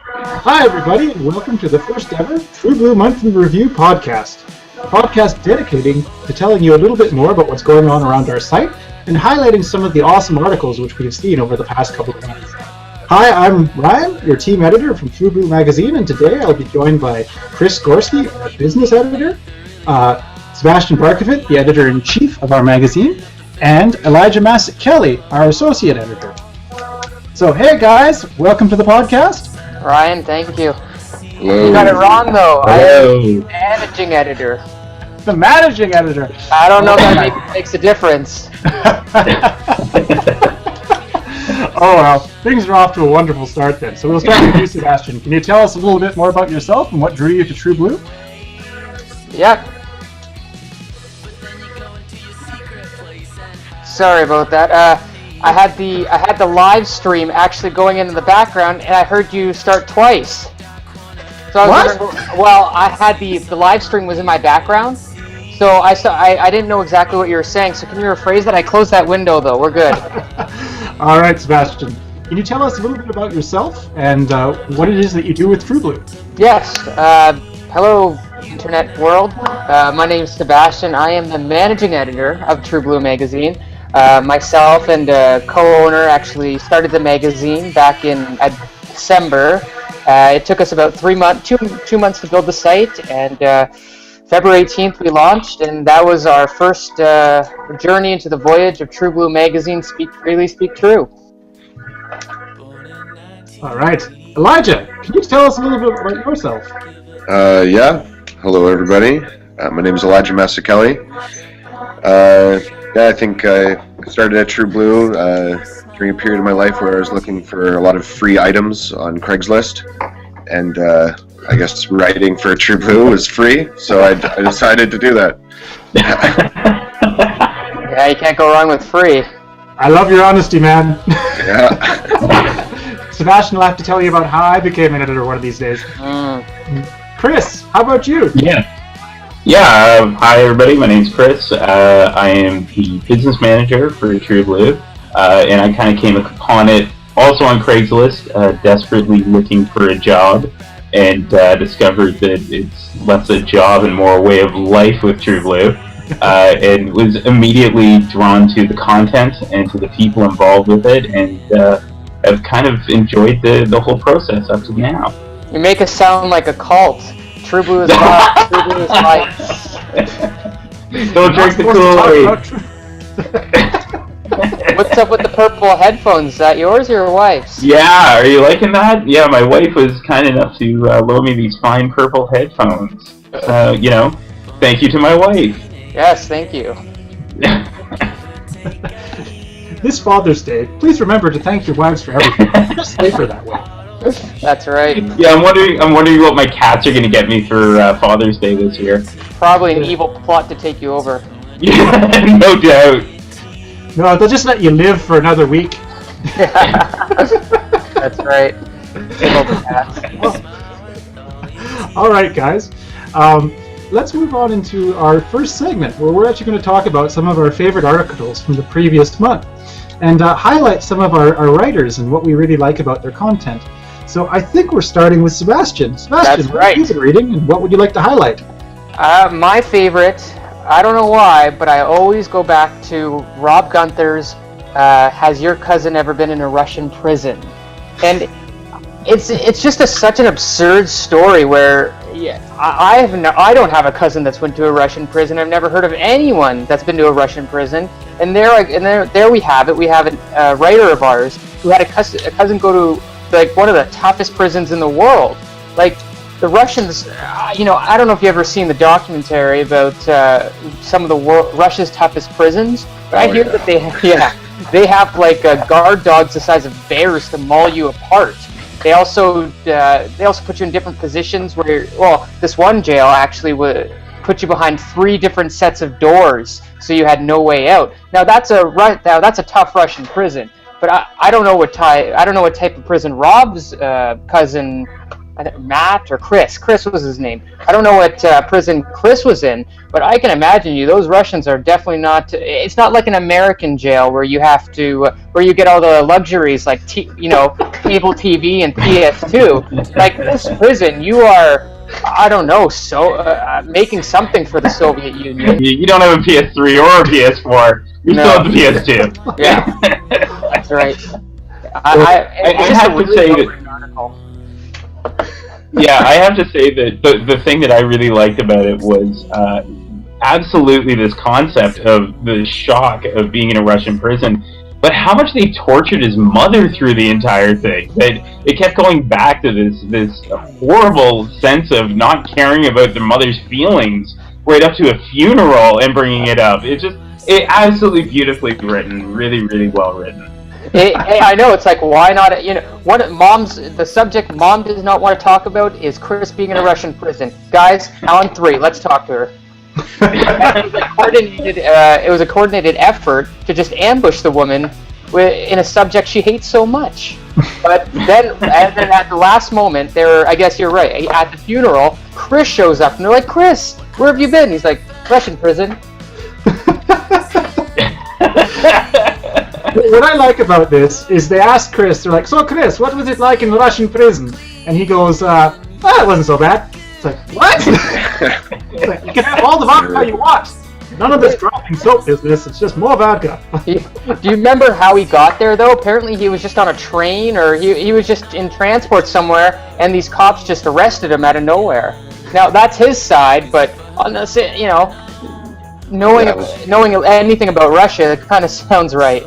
Hi, everybody, and welcome to the first ever Trueblue Monthly Review podcast. A podcast dedicating to telling you a little bit more about what's going on around our site and highlighting some of the awesome articles which we've seen over the past couple of months. Hi, I'm Ryan, your team editor from Trueblue magazine, and today I'll be joined by Chris Gorski, our business editor, Sebastian Barkovit, the editor-in-chief of our magazine, and Elijah Massett-Kelly, our associate editor. So, hey guys, welcome to the podcast. Ryan, thank you. Hello. You got it wrong though. Hello. I am the managing editor. The managing editor. I don't know if that makes a difference. Oh well, things are off to a wonderful start then. So we'll start with you, Sebastian. Can you tell us a little bit more about yourself and what drew you to Trueblue? Yep. Sorry about that. I had the live stream actually going into the background, and I heard you start twice. So I was wondering, well, I had the live stream was in my background, so I didn't know exactly what you were saying. So can you rephrase that? I closed that window though. We're good. All right, Sebastian. Can you tell us a little bit about yourself and what it is that you do with Trueblue? Yes. Hello, internet world. My name is Sebastian. I am the managing editor of Trueblue magazine. Myself and co-owner actually started the magazine back in December. It took us about 2 months to build the site, and February 18th we launched, and that was our first journey into the voyage of Trueblue magazine. Speak freely, speak true. All right, Elijah, can you tell us a little bit about yourself? Yeah. Hello, everybody. My name is Elijah Massett-Kelly. I think I started at Trueblue during a period of my life where I was looking for a lot of free items on Craigslist, and I guess writing for Trueblue was free, so I decided to do that. Yeah, you can't go wrong with free. I love your honesty, man. Yeah. Sebastian will have to tell you about how I became an editor one of these days. Chris, how about you? Hi everybody, my name's Chris. I am the business manager for Trueblue, and I kind of came upon it also on Craigslist, desperately looking for a job, and discovered that it's less a job and more a way of life with Trueblue, and was immediately drawn to the content and to the people involved with it, and have kind of enjoyed the whole process up to now. You make us sound like a cult. Trueblue is love, Trueblue is life. Don't drink the Kool-Aid. What's up with the purple headphones? Is that yours or your wife's? Yeah, are you liking that? Yeah, my wife was kind enough to loan me these fine purple headphones. Thank you to my wife. Yes, thank you. This Father's Day, please remember to thank your wives for everything. Just safer that way. That's right. Yeah, I'm wondering what my cats are going to get me for Father's Day this year. Probably an evil plot to take you over. Yeah, no doubt. No, they'll just let you live for another week. That's right. All right, guys. Let's move on into our first segment, where we're actually going to talk about some of our favorite articles from the previous month, and highlight some of our writers and what we really like about their content. So I think we're starting with Sebastian. Sebastian, That's right. What have you been reading, and what would you like to highlight? My favorite, I don't know why, but I always go back to Rob Gunther's Has Your Cousin Ever Been in a Russian Prison? And it's just such an absurd story where I don't have a cousin that's went to a Russian prison. I've never heard of anyone that's been to a Russian prison. And there we have it. We have a writer of ours who had a cousin go to like one of the toughest prisons in the world. Like the Russians, I don't know if you've ever seen the documentary about some of Russia's toughest prisons, but I hear that they have like guard dogs the size of bears to maul you apart. They also put you in different positions where, this one jail actually would put you behind 3 different sets of doors, so you had no way out. Now that's a tough Russian prison, but I don't know what type of prison Rob's cousin Matt or Chris. Chris was his name. I don't know what prison Chris was in, but I can imagine those Russians are definitely not. It's not like an American jail where you have to, where you get all the luxuries like cable TV and PS2. Like this prison, you are. I don't know, making something for the Soviet Union. You don't have a PS3 or a PS4. You still have the PS2. Yeah, that's right. I have to say that. Yeah, I have to say that the thing that I really liked about it was absolutely this concept of the shock of being in a Russian prison, but how much they tortured his mother through the entire thing. That it kept going back to this horrible sense of not caring about the mother's feelings, right up to a funeral and bringing it up. It absolutely beautifully written, really, really well written. I know, it's like, why not? The subject mom does not want to talk about is Chris being in a Russian prison. Guys, on 3, let's talk to her. It was a coordinated effort to just ambush the woman in a subject she hates so much. But then at the last moment, I guess you're right, at the funeral, Chris shows up, and they're like, Chris, where have you been? He's like, Russian prison. What I like about this is they ask Chris, they're like, so Chris, what was it like in the Russian prison? And he goes, it wasn't so bad. It's like, what? It's like, you can have all the vodka you want. None of this dropping soap business, it's just more vodka. Do you remember how he got there, though? Apparently he was just on a train, or he was just in transport somewhere, and these cops just arrested him out of nowhere. Now, that's his side, but on the, knowing anything about Russia, it kind of sounds right.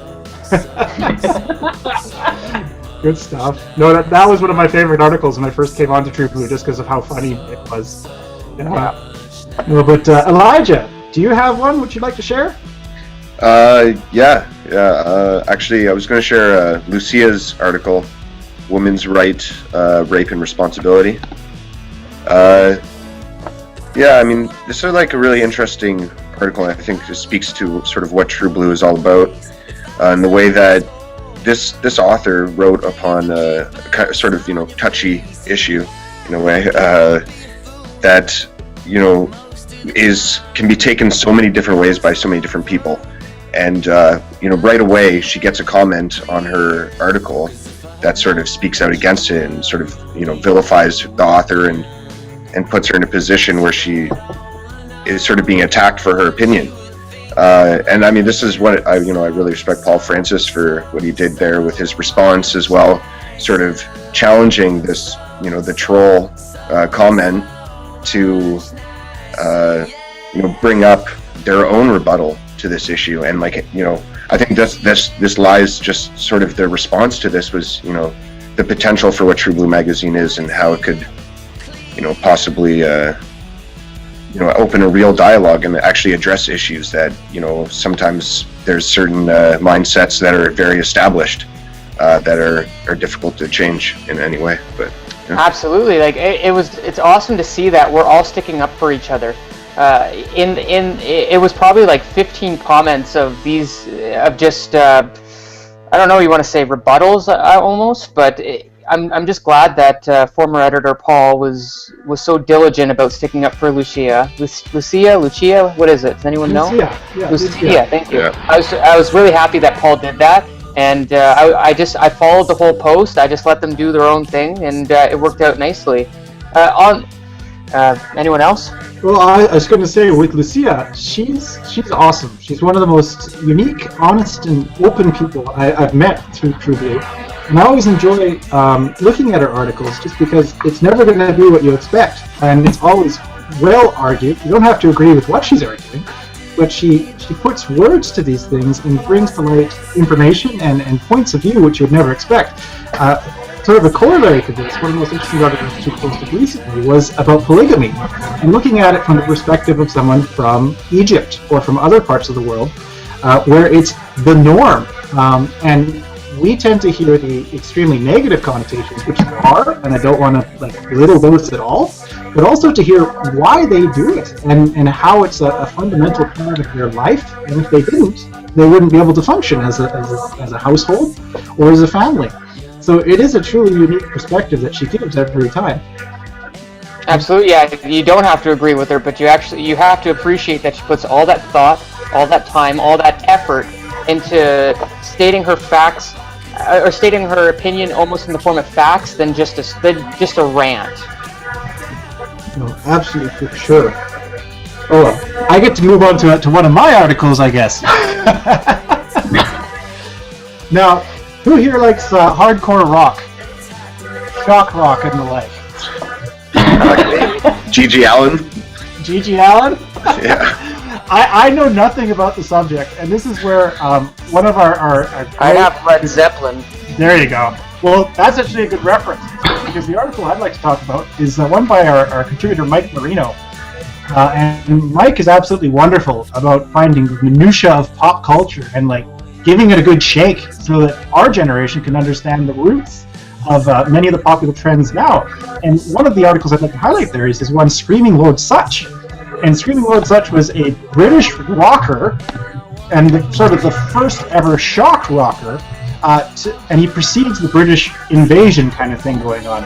Good stuff. No, that was one of my favorite articles when I first came on to Trueblue, just because of how funny it was. Yeah. No, but Elijah, do you have one which you'd like to share? Yeah. Actually, I was going to share Lucia's article, "Women's Right, Rape and Responsibility." Yeah, I mean, this is like a really interesting article. I think it speaks to sort of what Trueblue is all about. And the way that this author wrote upon a sort of touchy issue in a way that can be taken so many different ways by so many different people, and right away she gets a comment on her article that sort of speaks out against it and sort of vilifies the author and puts her in a position where she is sort of being attacked for her opinion. And I mean, this is what I really respect Paul Francis for what he did there with his response as well, sort of challenging this, the troll comment to, bring up their own rebuttal to this issue. And I think this lies just sort of the response to this was, the potential for what Trueblue magazine is and how it could, possibly, open a real dialogue and actually address issues that, sometimes there's certain mindsets that are very established that are difficult to change in any way. But yeah. Absolutely, it's awesome to see that we're all sticking up for each other. It was probably like 15 comments of just I don't know, you want to say rebuttals almost, but I'm just glad that former editor Paul was so diligent about sticking up for Lucia. Lucia? What is it? Does anyone know? Lucia. Thank you. Yeah. I was really happy that Paul did that, and I followed the whole post. I just let them do their own thing, and it worked out nicely. Anyone else? Well, I was going to say with Lucia, she's awesome. She's one of the most unique, honest, and open people I've met through Trueblue. And I always enjoy looking at her articles just because it's never going to be what you expect. And it's always well argued. You don't have to agree with what she's arguing, but she puts words to these things and brings to light information and points of view which you would never expect. Sort of a corollary to this, one of the most interesting articles she posted recently was about polygamy, and looking at it from the perspective of someone from Egypt or from other parts of the world, where it's the norm. And we tend to hear the extremely negative connotations, which there are, and I don't want to belittle those at all, but also to hear why they do it and how it's a fundamental part of their life, and if they didn't, they wouldn't be able to function as a household or as a family. So it is a truly unique perspective that she gives every time. Absolutely, yeah. You don't have to agree with her, but you have to appreciate that she puts all that thought, all that time, all that effort into stating her facts, or stating her opinion almost in the form of facts than just a rant. No, absolutely, for sure. Oh, well, I get to move on to one of my articles, I guess. Now, who here likes hardcore rock? Shock rock and the like. Gigi Allen? Gigi Allen? Yeah. I know nothing about the subject, and this is where one of our I have Led Zeppelin. There you go. Well, that's actually a good reference, because the article I'd like to talk about is one by our contributor Mike Marino. And Mike is absolutely wonderful about finding the minutia of pop culture and giving it a good shake so that our generation can understand the roots of many of the popular trends now. And one of the articles I'd like to highlight there is one Screaming Lord Sutch. And Screaming Lord Sutch was a British rocker and sort of the first ever shock rocker. And he precedes the British invasion kind of thing going on.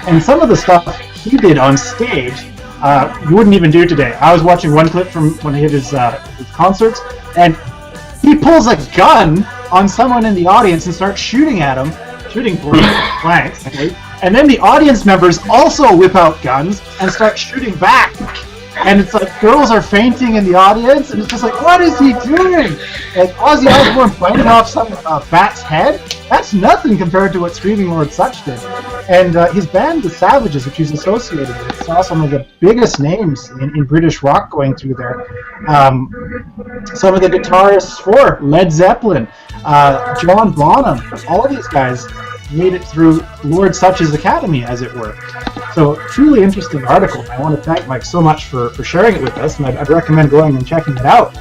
And some of the stuff he did on stage, you wouldn't even do today. I was watching one clip from one of his concerts, and he pulls a gun on someone in the audience and starts shooting at him, shooting blanks, and then the audience members also whip out guns and start shooting back. And it's like girls are fainting in the audience, and it's just like, what is he doing? Like Ozzy Osbourne biting off some bat's head? That's nothing compared to what Screaming Lord Sutch did. And his band, The Savages, which he's associated with, saw some of the biggest names in British rock going through there. Some of the guitarists for Led Zeppelin, John Bonham, all of these guys made it through Lord Sutch's Academy, as it were. So, truly interesting article. I want to thank Mike so much for sharing it with us, and I'd recommend going and checking it out,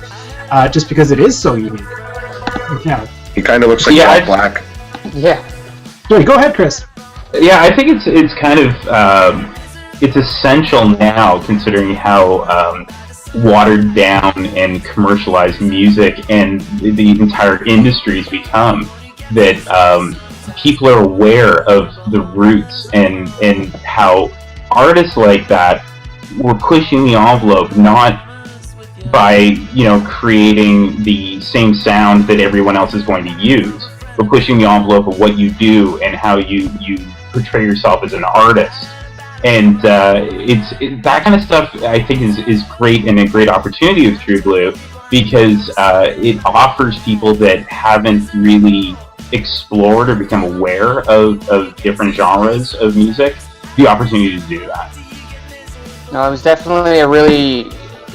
just because it is so unique. Yeah. He kind of looks like Jack Black. Yeah. Sorry, go ahead, Chris. Yeah, I think it's kind of it's essential now, considering how watered down and commercialized music and the entire industry's become, that people are aware of the roots and how artists like that were pushing the envelope, not by creating the same sound that everyone else is going to use, but pushing the envelope of what you do and how you portray yourself as an artist. And that kind of stuff I think is great, and a great opportunity with Trueblue, because it offers people that haven't really explored or become aware of different genres of music the opportunity to do that. No, it was definitely a really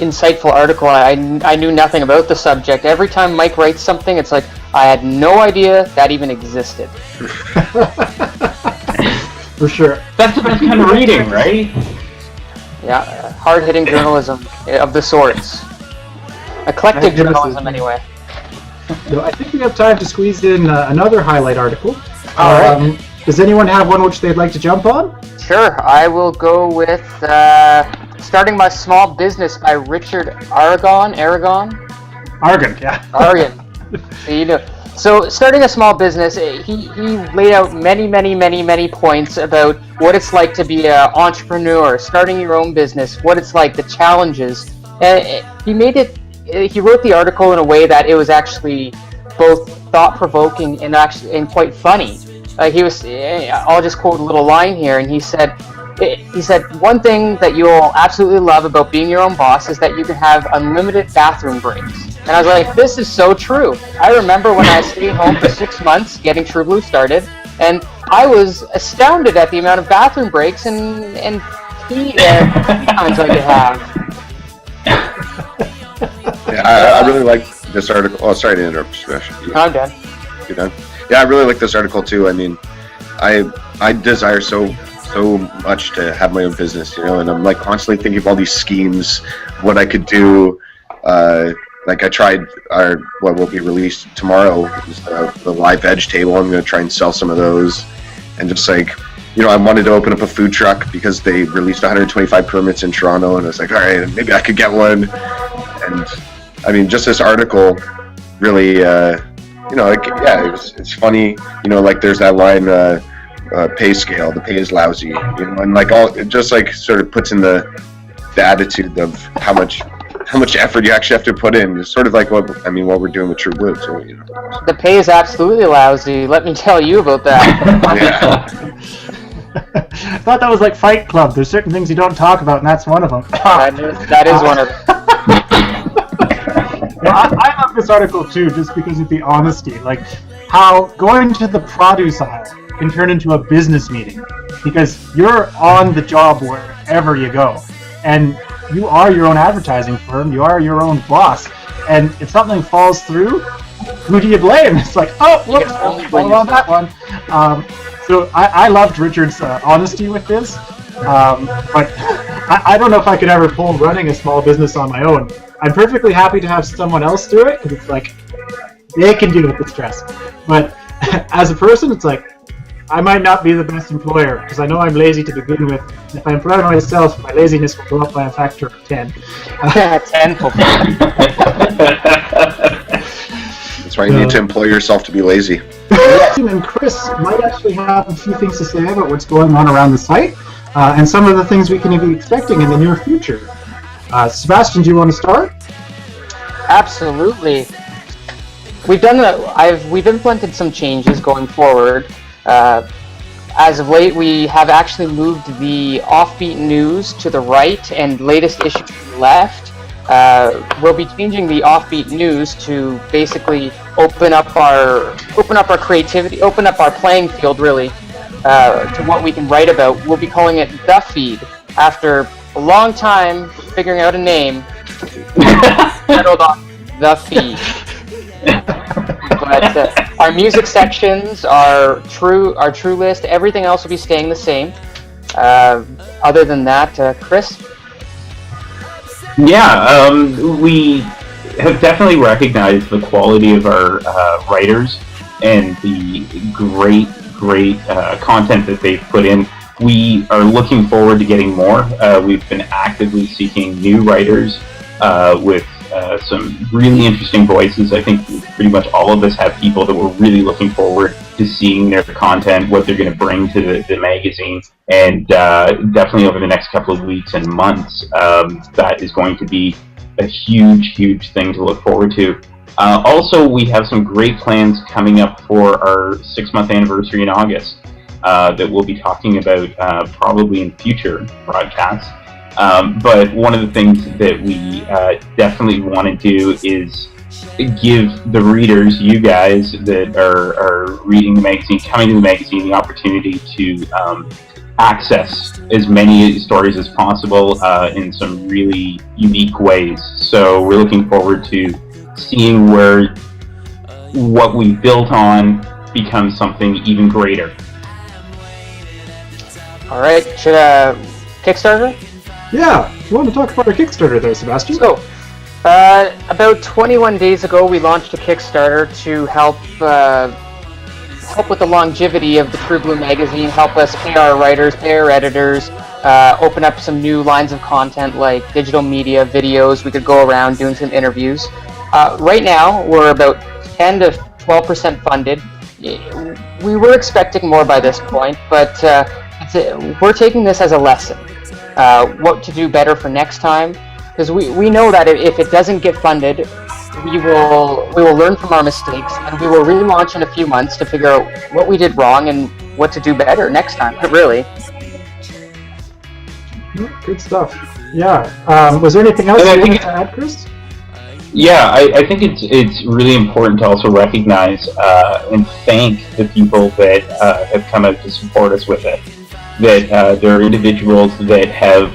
insightful article. I knew nothing about the subject. Every time Mike writes something, it's like, I had no idea that even existed. For sure. That's the best kind of reading, right? Yeah, hard-hitting journalism of the sorts. Eclectic journalism, anyway. So I think we have time to squeeze in another highlight article. All right. Does anyone have one which they'd like to jump on? Sure, I will go with Starting My Small Business by Richard Aragon, yeah. Aragon. So starting a small business, he laid out many points about what it's like to be an entrepreneur, starting your own business, what it's like, the challenges. He wrote the article in a way that it was actually both thought-provoking and quite funny. I'll just quote a little line here, and he said, one thing that you'll absolutely love about being your own boss is that you can have unlimited bathroom breaks. And I was like, this is so true. I remember when I stayed home for 6 months getting Trueblue started, and I was astounded at the amount of bathroom breaks and tea times I could have. Yeah, I really like this article. Oh, sorry to interrupt, Sebastian. I'm done. You're done? Yeah, I really like this article too. I mean, I desire so much to have my own business, and I'm constantly thinking of all these schemes, what I could do. I tried what will be released tomorrow is the live veg table. I'm going to try and sell some of those, and just I wanted to open up a food truck because they released 125 permits in Toronto, and I was like, all right, maybe I could get one. And I mean, just this article really, it's funny. There's that line, pay scale. The pay is lousy, and like all, it just like sort of puts in the attitude of how much effort you actually have to put in. It's sort of like what we're doing with Trueblue too. The pay is absolutely lousy. Let me tell you about that. Yeah. I thought that was like Fight Club. There's certain things you don't talk about, and that's one of them. That is one of them. Well, I love this article too, just because of the honesty. Like how going to the produce aisle can turn into a business meeting, because you're on the job wherever you go, and you are your own advertising firm. You are your own boss, and if something falls through, who do you blame? It's like, oh, whoops, well on that one. So I loved Richard's honesty with this, but I don't know if I could ever pull running a small business on my own. I'm perfectly happy to have someone else do it, because it's like, they can deal with the stress. But as a person, it's like, I might not be the best employer, because I know I'm lazy to begin with. If I employ myself, my laziness will go up by a factor of 10. 10. That's why you need to employ yourself to be lazy. And Chris might actually have a few things to say about what's going on around the site, and some of the things we can be expecting in the near future. Sebastian, do you want to start? Absolutely. We've implemented some changes going forward. As of late, we have actually moved the offbeat news to the right and latest issue to the left. We'll be changing the offbeat news to basically open up our creativity, open up our playing field really, to what we can write about. We'll be calling it The Feed, after a long time figuring out a name. Settled on The Feed. But our music sections, our true list, everything else will be staying the same. Other than that, Chris? Yeah, we have definitely recognized the quality of our writers and the great content that they've put in. We are looking forward to getting more. We've been actively seeking new writers with some really interesting voices. I think pretty much all of us have people that we're really looking forward to seeing their content, what they're going to bring to the magazine, and definitely over the next couple of weeks and months, that is going to be a huge thing to look forward to. Also, we have some great plans coming up for our 6-month anniversary in August that we'll be talking about probably in future broadcasts. But one of the things that we definitely want to do is give the readers, you guys that are reading the magazine, coming to the magazine, the opportunity to access as many stories as possible in some really unique ways. So we're looking forward to seeing where what we built on becomes something even greater. All right, should Kickstarter? Yeah, you want to talk about our Kickstarter there, Sebastian? So, about 21 days ago, we launched a Kickstarter to help with the longevity of the Trueblue magazine, help us pay our writers, pay our editors, open up some new lines of content like digital media, videos. We could go around doing some interviews. Right now, we're about 10 to 12% funded. We were expecting more by this point, but we're taking this as a lesson. What to do better for next time, because we know that if it doesn't get funded, we will learn from our mistakes, and we will relaunch in a few months to figure out what we did wrong and what to do better next time. Really. Good stuff. Yeah. Was there anything else you wanted to add, Chris? Yeah, I think it's really important to also recognize and thank the people that have come out to support us with it. That there are individuals that have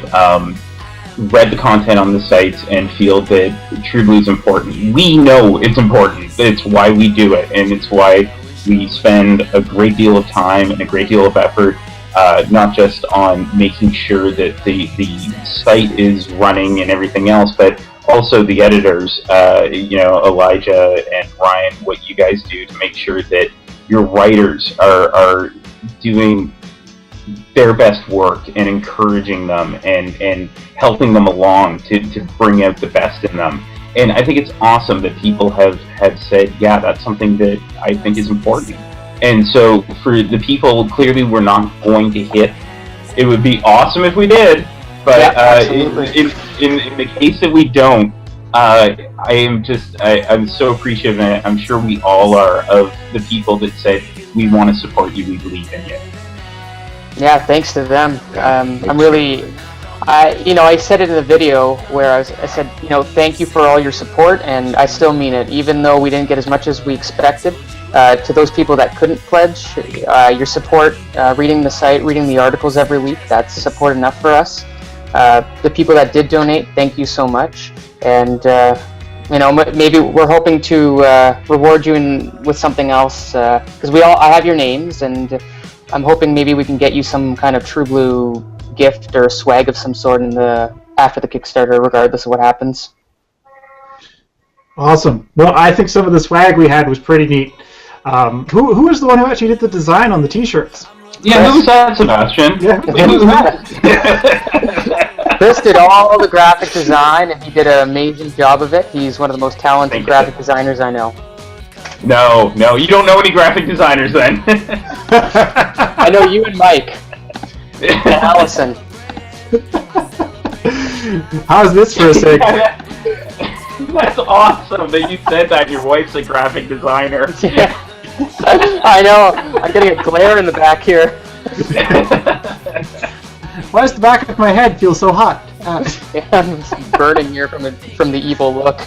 read the content on the sites and feel that Trueblue is important. We know it's important. It's why we do it, and it's why we spend a great deal of time and a great deal of effort, not just on making sure that the site is running and everything else, but also the editors, Elijah and Ryan, what you guys do to make sure that your writers are doing their best work and encouraging them and helping them along to bring out the best in them. And I think it's awesome that people have said, yeah, that's something that I think is important. And so for the people clearly we're not going to hit, it would be awesome if we did, but in the case that we don't, I'm so appreciative, and I'm sure we all are, of the people that said, we want to support you, we believe in you. Yeah, thanks to them. I'm really, I said it in the video where I said, thank you for all your support, and I still mean it, even though we didn't get as much as we expected. To those people that couldn't pledge, your support, reading the site, reading the articles every week, that's support enough for us. The people that did donate, thank you so much. And, maybe we're hoping to reward you with something else, because I have your names, and I'm hoping maybe we can get you some kind of Trueblue gift or swag of some sort after the Kickstarter, regardless of what happens. Awesome. Well, I think some of the swag we had was pretty neat. Who was the one who actually did the design on the T-shirts? Yeah, who was that, Sebastian? Yeah, who was that? Chris did all the graphic design, and he did an amazing job of it. He's one of the most talented graphic designers I know. No, you don't know any graphic designers then. I know you and Mike. And Allison. How's this for a sec? That's awesome that you said that your wife's a graphic designer. Yeah. I know. I'm getting a glare in the back here. Why does the back of my head feel so hot? Yeah, I'm just burning here from the evil look.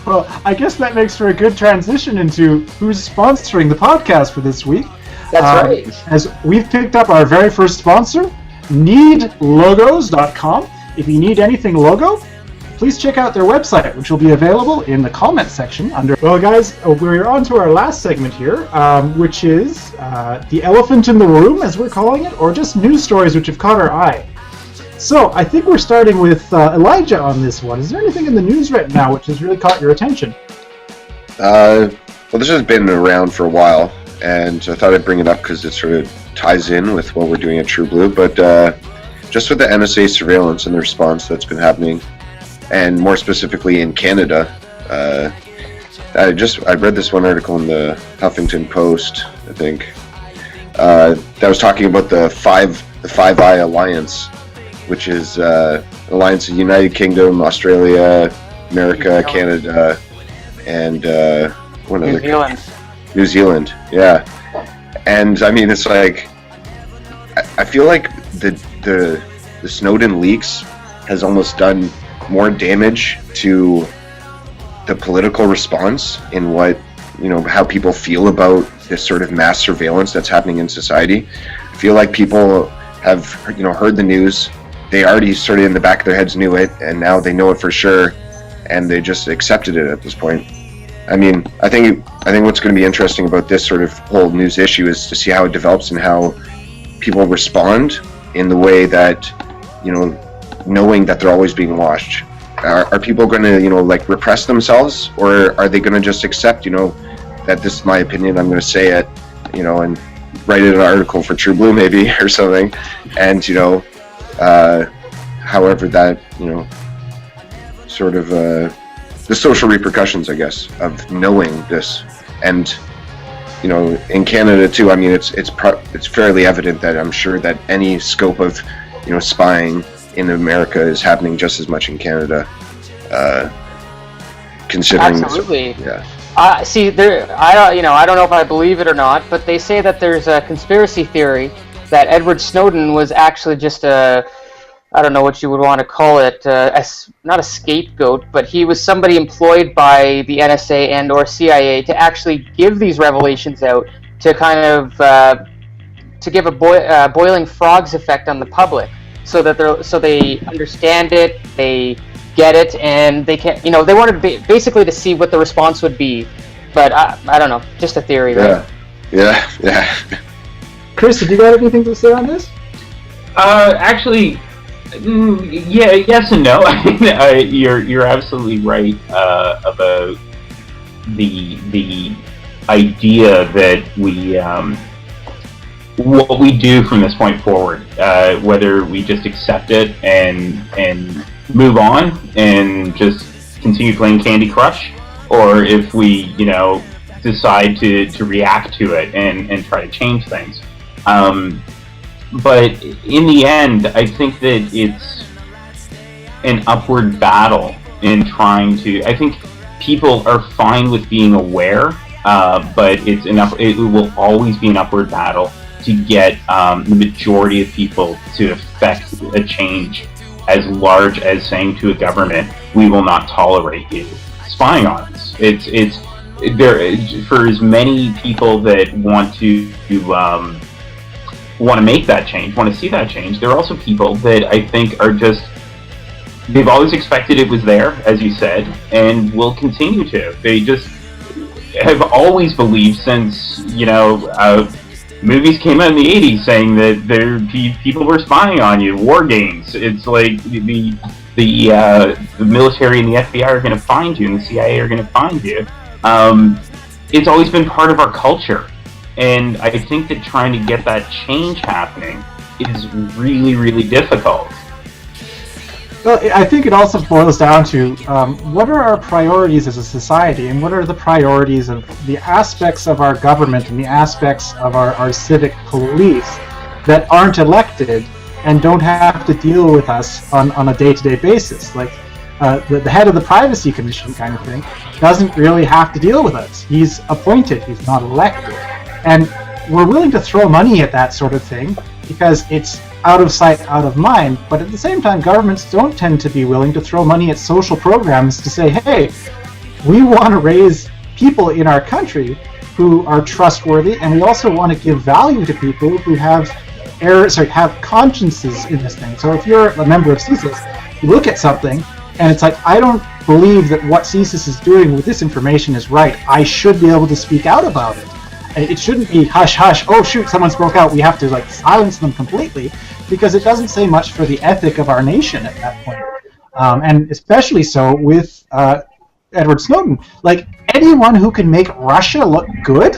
Well, I guess that makes for a good transition into who's sponsoring the podcast for this week. That's right. As we've picked up our very first sponsor, needlogos.com. If you need anything logo, please check out their website, which will be available in the comment section under. Well, guys, we're on to our last segment here, which is the elephant in the room, as we're calling it, or just news stories which have caught our eye. So I think we're starting with Elijah on this one. Is there anything in the news right now which has really caught your attention? Well, this has been around for a while, and I thought I'd bring it up because it sort of ties in with what we're doing at Trueblue. But just with the NSA surveillance and the response that's been happening, and more specifically in Canada, I read this one article in the Huffington Post, I think, that was talking about the Five Eye Alliance, which is alliance of United Kingdom, Australia, America, Canada, and New Zealand, yeah. And I mean, it's like, I feel like the Snowden leaks has almost done more damage to the political response in how people feel about this sort of mass surveillance that's happening in society. I feel like people have heard the news, they already sort of in the back of their heads knew it, and now they know it for sure, and they just accepted it at this point. I mean, I think what's going to be interesting about this sort of whole news issue is to see how it develops and how people respond in the way that, knowing that they're always being watched. Are people going to, repress themselves, or are they going to just accept, that this is my opinion, I'm going to say it, and write it in an article for Trueblue maybe or something, and, however that, sort of, the social repercussions, I guess, of knowing this. And, in Canada too, I mean, it's fairly evident that I'm sure that any scope of, spying in America is happening just as much in Canada, considering. Absolutely. Yeah. I don't know if I believe it or not, but they say that there's a conspiracy theory that Edward Snowden was actually just I don't know what you would want to call it, not a scapegoat, but he was somebody employed by the NSA and or CIA to actually give these revelations out to kind of to give a boiling frogs effect on the public, so they understand it, they get it, and they can, they wanted basically to see what the response would be. But I don't know, just a theory, right? Yeah. Chris, have you got anything to say on this? Actually, yeah, yes and no. You're absolutely right about the idea that what we do from this point forward, whether we just accept it and move on and just continue playing Candy Crush, or if we decide to react to it and try to change things. But in the end, I think that it's an upward battle in trying to. I think people are fine with being aware, but it will always be an upward battle to get the majority of people to affect a change as large as saying to a government, "We will not tolerate you spying on us." It's there for as many people that want to make that change, want to see that change. There are also people that I think are just. They've always expected it was there, as you said, and will continue to. They just have always believed since, movies came out in the 80s saying that people were spying on you, war games. It's like the military and the FBI are going to find you, and the CIA are going to find you. It's always been part of our culture, and I think that trying to get that change happening is really, really difficult. Well, I think it also boils down to what are our priorities as a society, and what are the priorities of the aspects of our government and the aspects of our civic police that aren't elected and don't have to deal with us on a day-to-day basis. Like the head of the Privacy Commission kind of thing doesn't really have to deal with us. He's appointed, he's not elected. And we're willing to throw money at that sort of thing because it's out of sight, out of mind, but at the same time, governments don't tend to be willing to throw money at social programs to say, hey, we want to raise people in our country who are trustworthy, and we also want to give value to people who have consciences in this thing. So if you're a member of CSIS, you look at something, and it's like, I don't believe that what CSIS is doing with this information is right. I should be able to speak out about it. It shouldn't be hush hush, oh shoot, someone spoke out, we have to silence them completely, because it doesn't say much for the ethic of our nation at that point. And especially so with Edward Snowden. Anyone who can make Russia look good,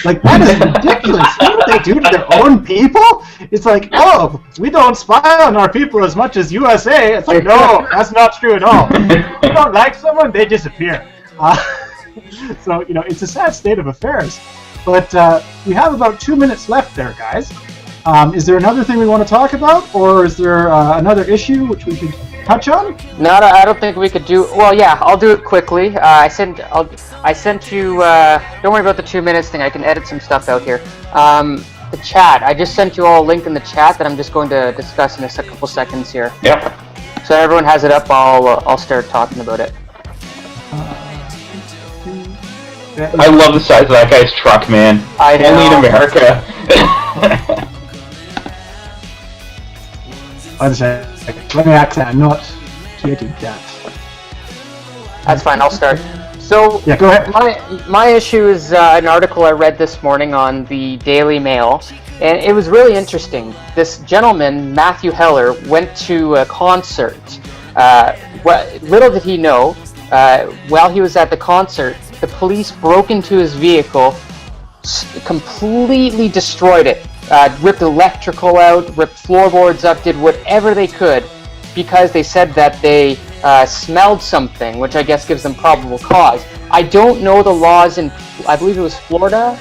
that is ridiculous. You know what they do to their own people? It's like, oh, we don't spy on our people as much as USA. It's like, no, that's not true at all. If you don't like someone, they disappear. So, it's a sad state of affairs. But we have about 2 minutes left there, guys. Is there another thing we want to talk about, or is there another issue which we should touch on? No, I don't think we could do. Well, yeah, I'll do it quickly. I sent you. Don't worry about the 2 minutes thing. I can edit some stuff out here. The chat. I just sent you all a link in the chat that I'm just going to discuss in a couple seconds here. Yep. So everyone has it up. I'll start talking about it. I love the size of that guy's truck, man. I know. Only in America. One second. Let me accent. I'm not creating that. That's fine. I'll start. So yeah, go ahead. My issue is an article I read this morning on the Daily Mail, and it was really interesting. This gentleman, Matthew Heller, went to a concert. Little did he know, while he was at the concert, the police broke into his vehicle, completely destroyed it, ripped electrical out, ripped floorboards up, did whatever they could, because they said that they smelled something, which I guess gives them probable cause. I don't know the laws in, I believe it was Florida,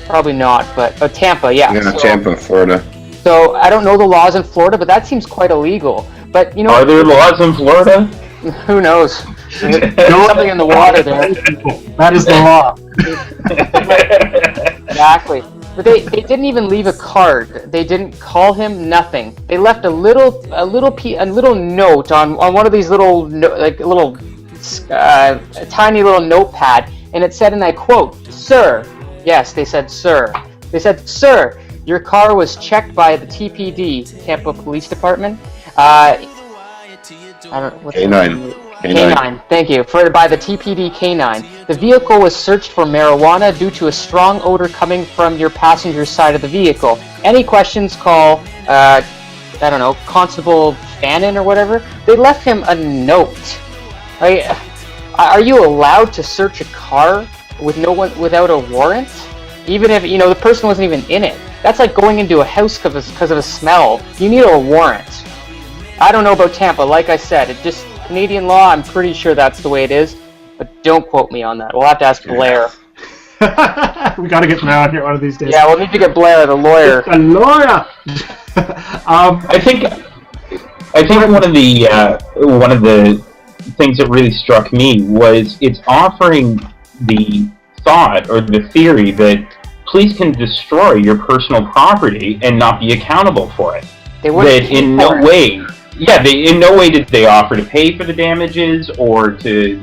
probably not, but Tampa, yeah. Yeah, Tampa, Florida. So I don't know the laws in Florida, but that seems quite illegal. But are there laws in Florida? Who knows? There's something in the water there. That is the law. Exactly. But they didn't even leave a card. They didn't call him, nothing. They left a little note on one of these a tiny little notepad, and it said, and I quote, "Sir," yes, they said sir. They said, "Sir, your car was checked by the TPD, Tampa Police Department. K9, thank you. By the TPD K9. The vehicle was searched for marijuana due to a strong odor coming from your passenger side of the vehicle. Any questions, call, Constable Fannin or whatever." They left him a note. Are you allowed to search a car without a warrant? Even if, the person wasn't even in it. That's like going into a house because of a smell. You need a warrant. I don't know about Tampa. Like I said, Canadian law, I'm pretty sure that's the way it is. but don't quote me on that. We'll have to ask Blair. We got to get him out here one of these days. Yeah, we'll need to get Blair, the lawyer. The lawyer. I think one of the things that really struck me was it's offering the thought or the theory that police can destroy your personal property and not be accountable for it. They wouldn't. That in no way, in no way did they offer to pay for the damages or to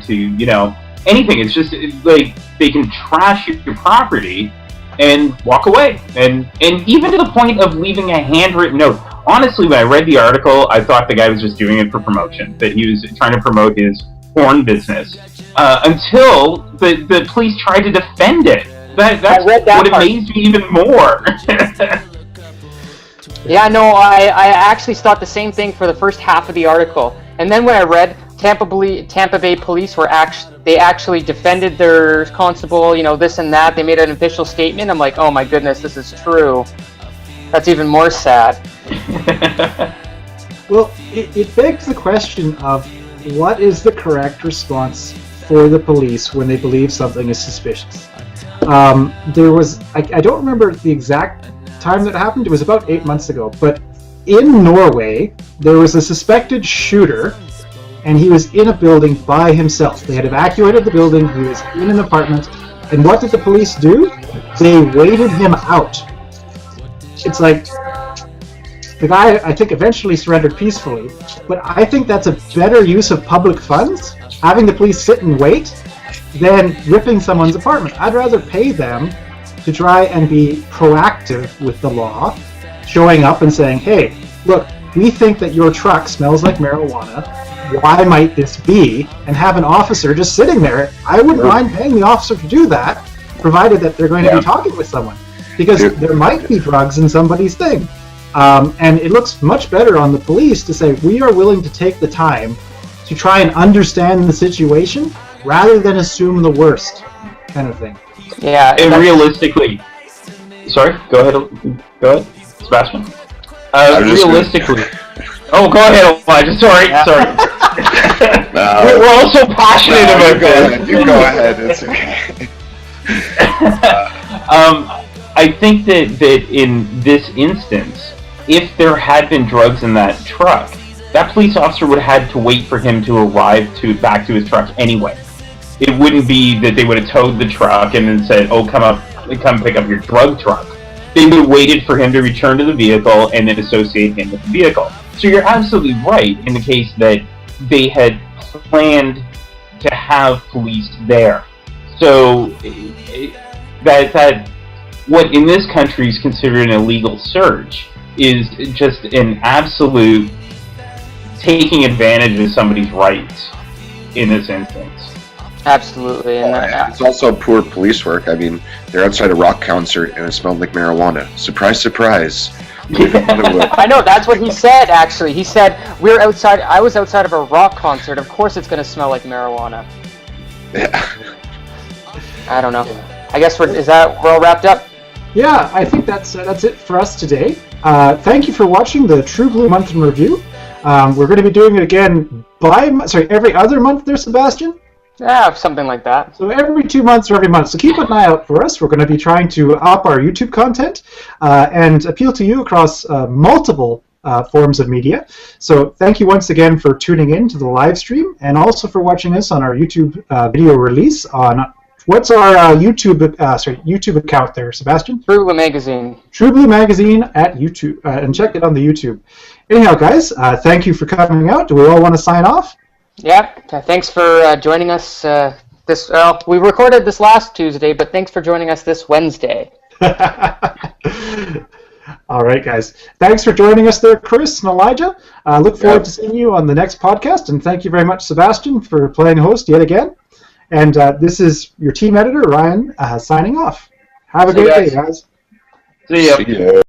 anything. It's just like they can trash your property and walk away, and even to the point of leaving a handwritten note. Honestly, when I read the article, I thought the guy was just doing it for promotion, that he was trying to promote his porn business. Until the police tried to defend it. That's what amazed me even more. Yeah, no, I actually thought the same thing for the first half of the article. And then when I read Tampa Bay police they actually defended their constable, this and that. They made an official statement. I'm like, oh my goodness, this is true. That's even more sad. Well, it begs the question of what is the correct response for the police when they believe something is suspicious. There was, I don't remember the exact time that happened. It was about 8 months ago. But in Norway, there was a suspected shooter, and he was in a building by himself. They had evacuated the building. He was in an apartment. And what did the police do? They waited him out. It's like, the guy, I think, eventually surrendered peacefully, but I think that's a better use of public funds, having the police sit and wait, than ripping someone's apartment. I'd rather pay them to try and be proactive with the law, showing up and saying, hey, look, we think that your truck smells like marijuana. Why might this be? And have an officer just sitting there. I wouldn't mind paying the officer to do that, provided that they're going to be talking with someone. Because there might be drugs in somebody's thing. And it looks much better on the police to say, we are willing to take the time to try and understand the situation rather than assume the worst kind of thing. Yeah. And realistically, sorry, go ahead, Sebastian. Realistically, go ahead, Elijah. Sorry. We're all so passionate about this. You go ahead. It's okay. I think that in this instance, if there had been drugs in that truck, that police officer would have had to wait for him to arrive back to his truck anyway. It wouldn't be that they would have towed the truck and then said, oh, come pick up your drug truck. They would have waited for him to return to the vehicle and then associate him with the vehicle. So you're absolutely right in the case that they had planned to have police there. So that what in this country is considered an illegal search is just an absolute taking advantage of somebody's rights in this instance. Absolutely. And it's also poor police work. I mean, they're outside a rock concert and it smelled like marijuana. Surprise, surprise. I know, that's what he said, actually. He said, I was outside of a rock concert. Of course it's going to smell like marijuana. Yeah. I don't know. I guess we're all wrapped up? Yeah, I think that's it for us today. Thank you for watching the Trueblue Month in Review. We're going to be doing it again every other month there, Sebastian? Yeah, something like that. So every 2 months or every month. So keep an eye out for us. We're going to be trying to up our YouTube content and appeal to you across multiple forms of media. So thank you once again for tuning in to the live stream and also for watching us on our YouTube video release on... What's our YouTube account there, Sebastian? Trueblue Magazine. Trueblue Magazine at YouTube, and check it on the YouTube. Anyhow, guys, thank you for coming out. Do we all want to sign off? Yep. Thanks for joining us. We recorded this last Tuesday, but thanks for joining us this Wednesday. All right, guys. Thanks for joining us there, Chris and Elijah. Look forward to seeing you on the next podcast, and thank you very much, Sebastian, for playing host yet again. And this is your team editor, Ryan, signing off. Have a great day, guys. See ya.